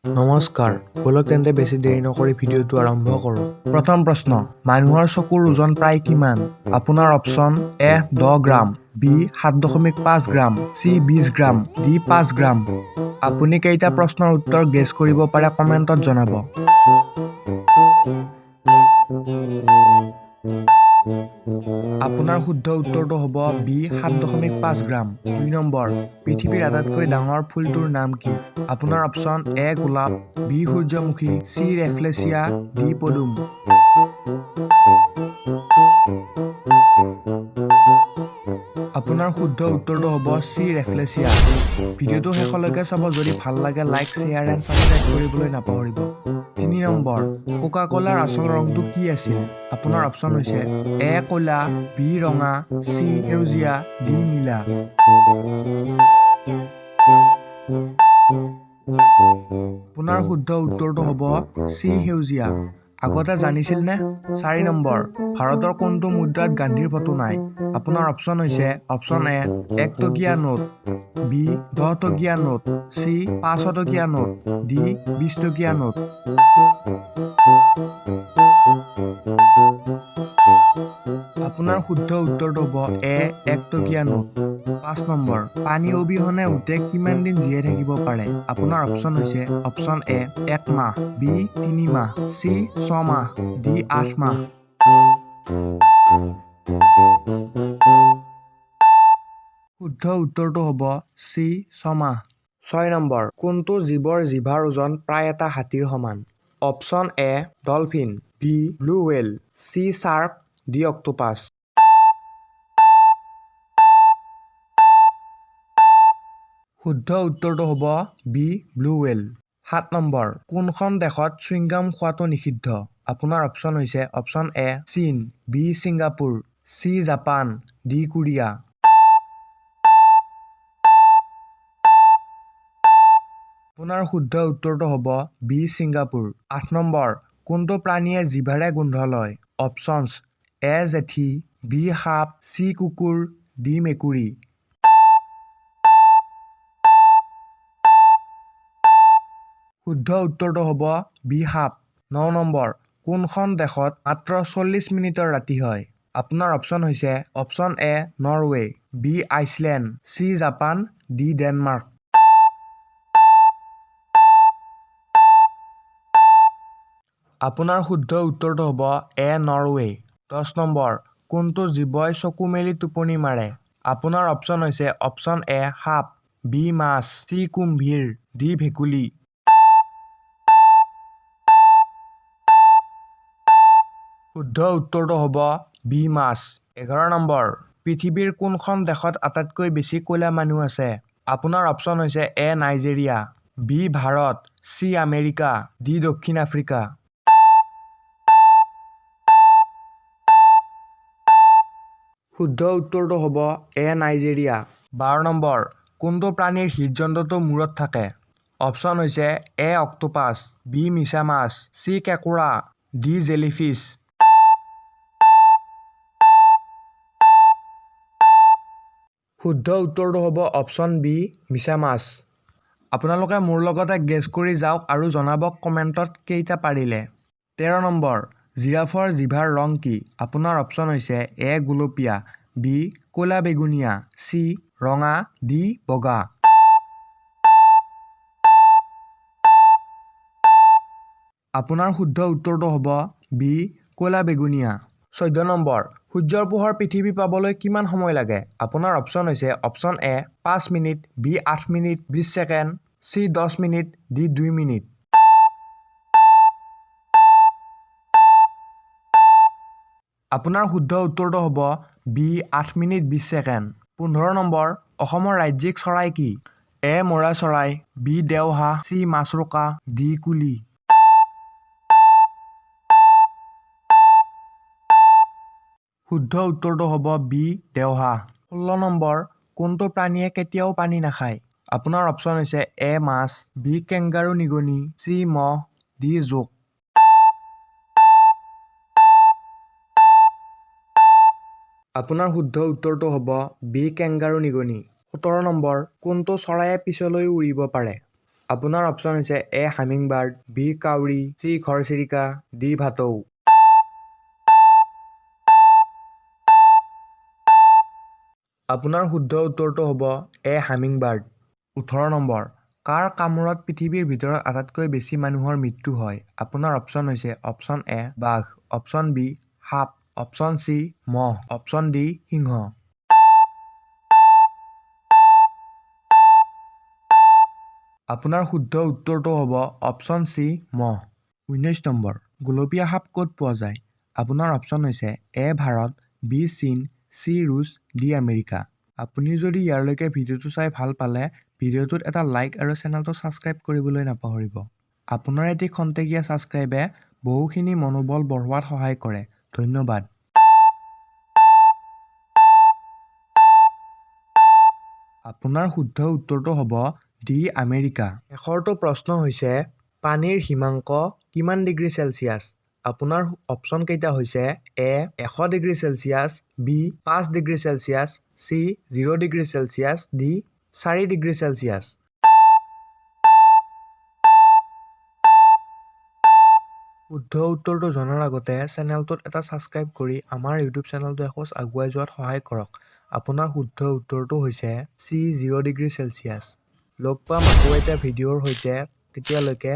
নমস্কাৰ, বলক তেন্তে বেছি দেৰি নকৰি ভিডিঅ'টো আৰম্ভ কৰোঁ। প্ৰথম প্ৰশ্ন, মানুহৰ চকুৰ ওজন প্ৰায় কিমান? আপোনাৰ অপচন এ 10 গ্ৰাম, বি 7.5 গ্ৰাম, চি 20 গ্ৰাম, ডি 5 গ্ৰাম। আপুনি কেইটা প্ৰশ্নৰ উত্তৰ গেছ কৰিব পাৰে কমেণ্টত জনাব। আপোনাৰ শুদ্ধ উত্তৰটো হ'ব বি 7.5 গ্ৰাম। 2 নম্বৰ, পৃথিৱীৰ আটাইতকৈ ডাঙৰ ফুলটোৰ নাম কি? আপোনাৰ অপচন এ গোলাপ, বি সূৰ্যমুখী, চি ৰেফলেচিয়া, ডি পদুম। আপোনাৰ শুদ্ধ উত্তৰটো হ'ব চি ৰেফলেচিয়া। ভিডিঅ'টো শেষলৈকে চাব, যদি ভাল লাগে লাইক, শ্বেয়াৰ এণ্ড ছাবস্ক্ৰাইব কৰিবলৈ নাপাহৰিব। 3 নম্বৰ, কোকা কোলাৰ আচল ৰংটো কি আছিল? আপোনাৰ অপচন হৈছে এ ক'লা, বি ৰঙা, চি সেউজীয়া, ডি নীলা। আপোনাৰ শুদ্ধ উত্তৰটো হ'ব চি সেউজীয়া। আগতে জানিছিল নে? 4 নম্বৰ, ভাৰতৰ কোনটো মুদ্ৰাত গান্ধীৰ ফটো নাই? আপোনাৰ অপচন হৈছে অপচন এ 1 টকীয়া নোট, বি 10 টকীয়া নোট, চি 500 টকীয়া নোট, ডি 20 টকীয়া নোট। আপোনাৰ শুদ্ধ উত্তৰটো হ'ব এ 1 টকীয়া নোট। 5 নম্বৰ, পানী অবিহনে উটে কিমান দিন জীয়াই থাকিব পাৰে? আপোনাৰ অপচন হৈছে অপচন এ 1 মাহ, বি 3 মাহ, চি 6 মাহ, ডি 8 মাহ। শুদ্ধ উত্তৰটো হ'ব চি 6 মাহ। 6 নম্বৰ, কোনটো জীৱৰ জিভাৰ ওজন প্ৰায় এটা হাতীৰ সমান? Option A dolphin, B blue whale, C shark, D octopus. শুদ্ধ উত্তৰটো হ'ব বি ব্লু ৱেল। 7 নম্বৰ, কোনখন দেশত চুইংগাম খোৱাটো নিষিদ্ধ? আপোনাৰ অপচন হৈছে অপচন এ চীন, B Singapore, C Japan, D Korea. আপোনাৰ শুদ্ধ উত্তৰটো হ'ব বি ছিংগাপুৰ। 8 নম্বৰ, কোনটো প্ৰাণীয়ে জিভাৰে গোন্ধ লয়? অপচনছ এ জেঠী, বি সাপ, চি কুকুৰ, ডি মেকুৰী। শুদ্ধ উত্তৰটো হ'ব বি সাপ। 9 নম্বৰ, কোনখন দেশত মাত্ৰ 40 মিনিটৰ ৰাতি হয়? আপোনাৰ অপচন হৈছে option A Norway, B Iceland, C Japan, D Denmark. আপোনাৰ শুদ্ধ উত্তৰটো হ'ব এ নৰৱে। 10 নম্বৰ, কোনটো জীৱই চকু মেলি টোপনি মাৰে? আপোনাৰ অপচন হৈছে অপচন এ সাপ, বি মাছ, চি কুম্ভীৰ, ডি ভেকুলী। শুদ্ধ উত্তৰটো হ'ব বি মাছ। 11 নম্বৰ, পৃথিৱীৰ কোনখন দেশত আটাইতকৈ বেছি ক'লা মানুহ আছে? আপোনাৰ অপচন হৈছে A Nigeria, B Bharat, C America, D দক্ষিণ আফ্ৰিকা। শুদ্ধ উত্তৰটো হ'ব এ নাইজেৰিয়া। 12 নম্বৰ, কোনটো প্ৰাণীৰ হৃদযন্ত্ৰটো মূৰত থাকে? অপচন হৈছে এ অক্টোপাছ, বি মিছা মাছ, চি কেঁকোৰা, ডি জেলিফিছ। শুদ্ধ উত্তৰটো হ'ব অপচন বি মিছা মাছ। আপোনালোকে মোৰ লগতে গেছ কৰি যাওক আৰু জনাব কমেণ্টত কেইটা পাৰিলে। 13 নম্বৰ, জিৰাফৰ জিভাৰ ৰং কি? আপোনাৰ অপচন হৈছে এ গুলপীয়া, বি ক'লা বেগুনীয়া, চি ৰঙা, ডি বগা। আপোনাৰ শুদ্ধ উত্তৰটো হ'ব বি ক'লা বেগুনীয়া। 14 নম্বৰ, সূৰ্যৰ পোহৰ পৃথিৱী পাবলৈ কিমান সময় লাগে? আপোনাৰ অপচন হৈছে option A 5 minute, B 8 minute 20 second, C 10 minute, D 2 minute. আপোনাৰ শুদ্ধ উত্তৰটো হ'ব বি 8 মিনিট 20 ছেকেণ্ড। 15 নম্বৰ, অসমৰ ৰাজ্যিক চৰাই কি? এ মৰা চৰাই, বি দেওহাঁহ, চি মাছৰোকা, ডি কুলি। শুদ্ধ উত্তৰটো হ'ব বি দেওহাঁহ। 16 নম্বৰ, কোনটো প্ৰাণীয়ে কেতিয়াও পানী নাখায়? আপোনাৰ অপচন হৈছে এ মাছ, বি কেংগাৰু নিগনি, চি মহ, ডি জোক। আপোনাৰ শুদ্ধ উত্তৰটো হ'ব বি কেংগাৰু নিগনি। 17 নম্বৰ, কোনটো চৰায়ে পিছলৈ উৰিব পাৰে? আপোনাৰ অপশ্যন হৈছে এ হামিংবাৰ্ড, বি কাউৰী, চি ঘৰচিৰিকা, ডি ভাটৌ। আপোনাৰ শুদ্ধ উত্তৰটো হ'ব এ হামিংবাৰ্ড। 18 নম্বৰ, কাৰ কামোৰত পৃথিৱীৰ ভিতৰত আটাইতকৈ বেছি মানুহৰ মৃত্যু হয়? আপোনাৰ অপশ্যন হৈছে অপশ্যন এ বাঘ, অপশ্যন বি সাপ, অপশ্যন চি মহ, অপশ্যন ডি সিংহ। আপোনাৰ শুদ্ধ উত্তৰটো হ'ব অপশ্যন চি মহ। 19 নম্বৰ, গোলপীয়া সাপ ক'ত পোৱা যায়? আপোনাৰ অপশ্যন হৈছে এ ভাৰত, বি চীন, চি ৰুছ, ডি আমেৰিকা। আপুনি যদি ইয়ালৈকে ভিডিঅ'টো চাই ভাল পালে ভিডিঅ'টোত এটা লাইক আৰু চেনেলটো ছাবস্ক্ৰাইব কৰিবলৈ নাপাহৰিব। আপোনাৰ এটি খন্তেকীয়া ছাবস্ক্ৰাইবে বহুখিনি মনোবল বঢ়োৱাত সহায় কৰে। ধন্যবাদ। আপোনাৰ শুদ্ধ উত্তৰটো হ'ব ডি আমেৰিকা। শেষৰটো প্ৰশ্ন হৈছে পানীৰ হিমাংক কিমান ডিগ্ৰী চেলছিয়াছ? আপোনাৰ অপশ্যন কেইটা হৈছে A 100 degree Celsius, B 5 degree Celsius, C 0 degree Celsius, D 4 degree Celsius. শুদ্ধ উত্তৰটো জনাৰ আগতে চেনেলটোত এটা ছাবস্ক্ৰাইব কৰি আমাৰ ইউটিউব চেনেলটো এখোজ আগুৱাই যোৱাত সহায় কৰক। আপোনাৰ শুদ্ধ উত্তৰটো হৈছে চি 0 ডিগ্ৰী চেলছিয়াছ। লগ পাম আকৌ এটা ভিডিঅ'ৰ সৈতে, তেতিয়ালৈকে